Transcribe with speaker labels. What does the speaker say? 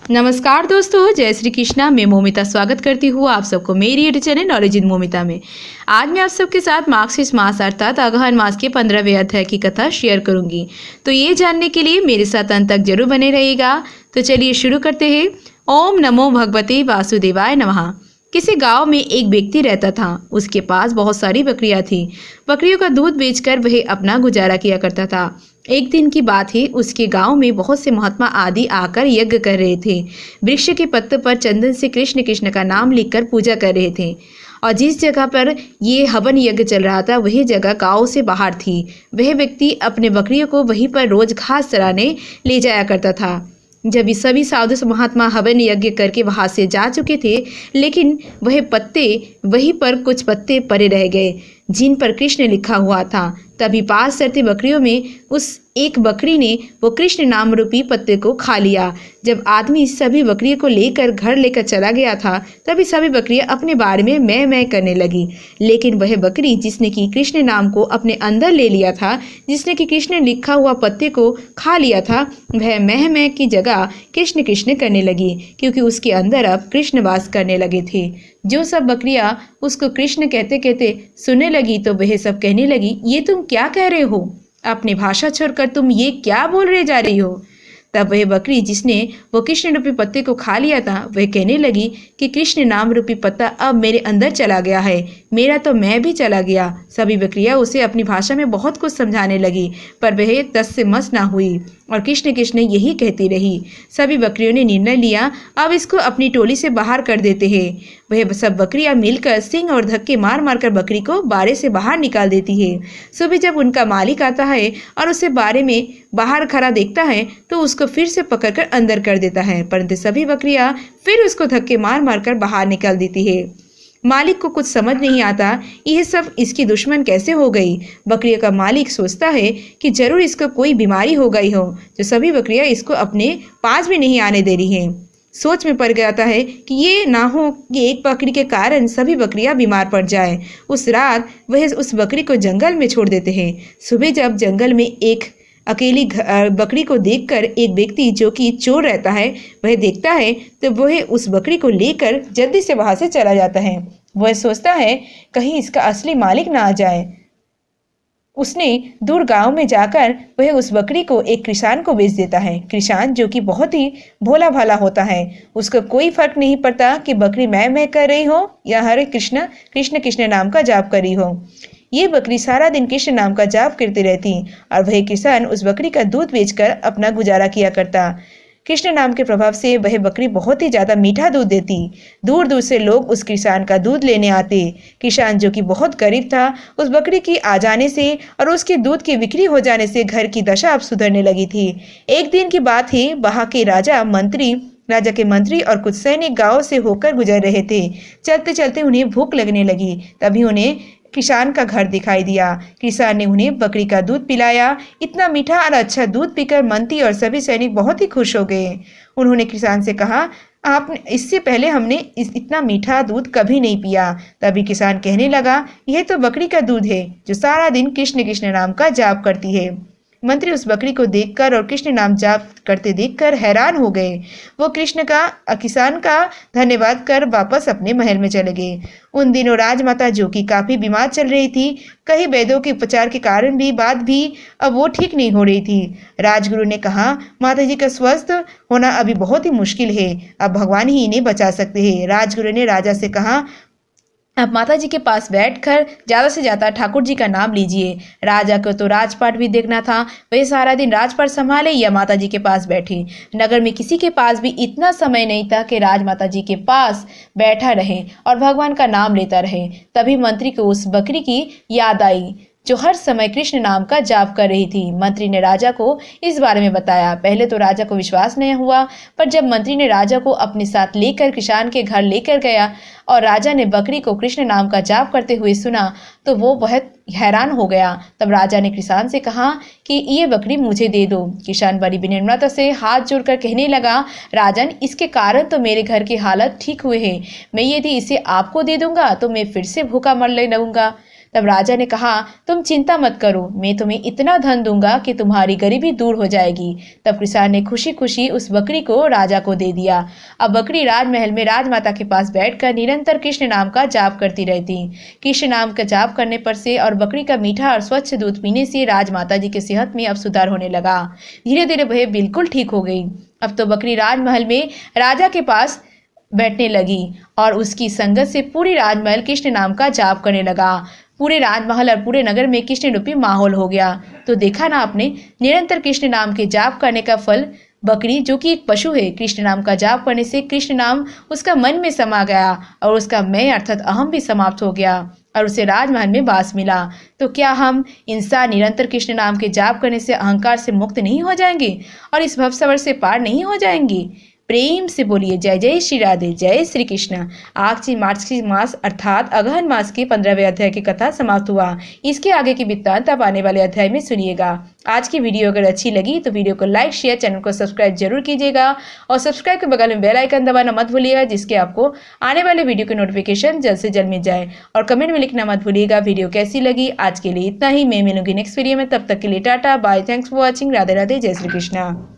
Speaker 1: नमस्कार दोस्तों, जय श्री कृष्णा। मैं मोमिता स्वागत करती हूँ आप सबको मेरी YouTube channel knowledge in Momita में। आज मैं आप सबके साथ मार्गशीर्ष मास अर्थात अगहन मास के 15वें अध्याय की कथा शेयर करूंगी। तो ये जानने के लिए मेरे साथ अंत तक जरूर बने रहिएगा। तो चलिए शुरू करते हैं। ओम नमो भगवते वासुदेवाय नमः। किसी गांव में एक व्यक्ति रहता था। उसके पास बहुत सारी बकरियां थीं। बकरियों का दूध बेचकर वह अपना गुजारा किया करता था। एक दिन की बात है, उसके गांव में बहुत से महात्मा आदि आकर यज्ञ कर रहे थे। वृक्ष के पत्ते पर चंदन से कृष्ण कृष्ण का नाम लिखकर पूजा कर रहे थे। और जिस जगह पर ये हवन यज्ञ चल रहा था वही जगह गांव से बाहर थी। वह व्यक्ति अपने बकरियों को वहीं पर रोज घास चराने ले जाया करता था। जब ये सभी साधु महात्मा हवन यज्ञ करके वहां से जा चुके थे, लेकिन वहीं पर कुछ पत्ते पड़े रह गए जिन पर कृष्ण लिखा हुआ था। तभी पास चरती बकरियों में उस एक बकरी ने वो कृष्ण नाम रूपी पत्ते को खा लिया। जब आदमी सभी बकरियों को लेकर घर लेकर चला गया था, तभी सभी बकरियां अपने बारे में मैं करने लगी। लेकिन वह बकरी जिसने कि कृष्ण नाम को अपने अंदर ले लिया था, जिसने कि कृष्ण लिखा हुआ पत्ते को खा लिया था, वह मैं की जगह कृष्ण कृष्ण करने लगी, क्योंकि उसके अंदर अब कृष्ण वास करने लगे थे। जो सब बकरियां उसको कृष्ण कहते कहते सुनने लगी तो वह सब कहने लगी, ये तुम क्या कह रहे हो? अपनी भाषा छोड़कर तुम ये क्या बोल रहे जा रही हो? तब वह बकरी जिसने वो कृष्ण रूपी पत्ते को खा लिया था, वह कहने लगी कि कृष्ण नाम रूपी पत्ता अब मेरे अंदर चला गया है, मेरा तो मैं भी चला गया। सभी बकरियां उसे अपनी भाषा में बहुत कुछ समझाने लगी, पर वह तस से मस ना हुई और कृष्ण कृष्ण यही कहती रही। सभी बकरियों ने निर्णय लिया, अब इसको अपनी टोली से बाहर कर देते हैं। वह सब बकरियां मिलकर सिंग और धक्के मार मार कर बकरी को बाड़े से बाहर निकाल देती है। सुबह जब उनका मालिक आता है और उसे बाड़े में बाहर खड़ा देखता है तो उसको फिर से पकड़कर अंदर कर देता है, परंतु सभी बकरियां फिर उसको धक्के मार मार कर बाहर निकाल देती है। मालिक को कुछ समझ नहीं आता, यह सब इसकी दुश्मन कैसे हो गई। बकरियों का मालिक सोचता है कि जरूर इसको कोई बीमारी हो गई हो, जो सभी बकरियां इसको अपने पास भी नहीं आने दे रही हैं। सोच में पड़ जाता है कि ये ना हो कि एक बकरी के कारण सभी बकरियां बीमार पड़ जाए। उस रात वह उस बकरी को जंगल में छोड़ देते हैं। सुबह जब जंगल में एक अकेली बकरी को देखकर एक व्यक्ति जो कि चोर रहता है वह देखता है, तो वह उस बकरी को लेकर जल्दी से वहां से चला जाता है। वह सोचता है कहीं इसका असली मालिक ना आ जाए। उसने दूर गांव में जाकर वह उस बकरी को एक किसान को बेच देता है। किसान जो कि बहुत ही भोला भाला होता है, उसको कोई फर्क नहीं पड़ता कि बकरी मैं कर रही हो या हरे कृष्ण कृष्ण कृष्ण नाम का जाप कर रही हो। ये बकरी सारा दिन कृष्ण नाम का जाप करती रहती और वह किसान उस बकरी का दूध बेचकर अपना गुजारा किया करता। कृष्ण नाम के प्रभाव से वह बकरी बहुत ही ज्यादा मीठा दूध देती। दूर दूर से लोग उस किसान का दूध लेने आते। किसान जो कि बहुत गरीब था, उस बकरी की आ जाने से और उसके दूध की बिक्री हो जाने से घर की दशा अब सुधरने लगी थी। एक दिन की बात है, वहां के राजा के मंत्री और कुछ सैनिक गांव से होकर गुजर रहे थे। चलते चलते उन्हें भूख लगने लगी। तभी उन्हें किसान का घर दिखाई दिया। किसान ने उन्हें बकरी का दूध पिलाया। इतना मीठा और अच्छा दूध पीकर मंत्री और सभी सैनिक बहुत ही खुश हो गए। उन्होंने किसान से कहा, आपने इससे पहले हमने इतना मीठा दूध कभी नहीं पिया। तभी किसान कहने लगा, यह तो बकरी का दूध है जो सारा दिन कृष्ण कृष्ण नाम का जाप करती है। मंत्री उस बकरी को देखकर और कृष्ण नाम जाप करते देखकर हैरान हो गए। वो किसान का धन्यवाद कर वापस अपने महल में चले गए। उन दिनों राजमाता जो कि काफी बीमार चल रही थी, कई वैद्यों के उपचार के कारण भी अब वो ठीक नहीं हो रही थी। राजगुरु ने कहा, माता जी का स्वस्थ होना अभी बहुत ही मुश्किल है, अब भगवान ही इन्हें बचा सकते हैं। राजगुरु ने राजा से कहा, अब माता जी के पास बैठकर ज्यादा से ज्यादा ठाकुर जी का नाम लीजिए। राजा को तो राजपाट भी देखना था, वह सारा दिन राजपाट संभाले या माता जी के पास बैठे। नगर में किसी के पास भी इतना समय नहीं था कि राजमाता जी के पास बैठा रहे और भगवान का नाम लेता रहे। तभी मंत्री को उस बकरी की याद आई जो हर समय कृष्ण नाम का जाप कर रही थी। मंत्री ने राजा को इस बारे में बताया। पहले तो राजा को विश्वास नहीं हुआ, पर जब मंत्री ने राजा को अपने साथ लेकर किसान के घर लेकर गया और राजा ने बकरी को कृष्ण नाम का जाप करते हुए सुना तो वो बहुत हैरान हो गया। तब राजा ने किसान से कहा कि ये बकरी मुझे दे दो। किसान बड़ी विनम्रता से हाथ जोड़कर कहने लगा, राजन, इसके कारण तो मेरे घर की हालत ठीक हुए है। मैं यदि इसे आपको दे दूंगा तो मैं फिर से भूखा मरने लगूंगा। तब राजा ने कहा, तुम चिंता मत करो, मैं तुम्हें इतना धन दूंगा कि तुम्हारी गरीबी दूर हो जाएगी। तब किसान ने खुशी खुशी उस बकरी को राजा को दे दिया। अब बकरी राजमहल में राजमाता के पास बैठकर निरंतर कृष्ण नाम का जाप करती रहती। कृष्ण नाम का जाप करने पर से और बकरी का मीठा और स्वच्छ दूध पीने से राजमाता जी की सेहत में अब सुधार होने लगा। धीरे धीरे वह बिल्कुल ठीक हो गई। अब तो बकरी राजमहल में राजा के पास बैठने लगी और उसकी संगत से पूरी राजमहल कृष्ण नाम का जाप करने लगा। पूरे राजमहल और पूरे नगर में कृष्ण रूपी माहौल हो गया। तो देखा ना आपने, निरंतर कृष्ण नाम के जाप करने का फल। बकरी जो कि एक पशु है, कृष्ण नाम का जाप करने से कृष्ण नाम उसका मन में समा गया और उसका मैं अर्थात अहम भी समाप्त हो गया और उसे राजमहल में वास मिला। तो क्या हम इंसान निरंतर कृष्ण नाम के जाप करने से अहंकार से मुक्त नहीं हो जाएंगे और इस भवसागर से पार नहीं हो जाएंगे? प्रेम से बोलिए जय जय श्री राधे, जय श्री कृष्ण। आज से मार्गशीर्ष मास अर्थात अगहन मास के 15वें अध्याय की कथा समाप्त हुआ। इसके आगे की वृत्तांत आप आने वाले अध्याय में सुनिएगा। आज की वीडियो अगर अच्छी लगी तो वीडियो को लाइक शेयर, चैनल को सब्सक्राइब जरूर कीजिएगा और सब्सक्राइब के बगल में बेल आइकन दबाना मत भूलिएगा, जिसके आपको आने वाले वीडियो की नोटिफिकेशन जल्द से जल्द मिल जाए। और कमेंट में लिखना मत भूलिएगा वीडियो कैसी लगी। आज के लिए इतना ही, मैं मिलूंगी नेक्स्ट वीडियो में। तब तक के लिए tata bye, thanks for watching, Radhe Radhe, जय श्री कृष्णा।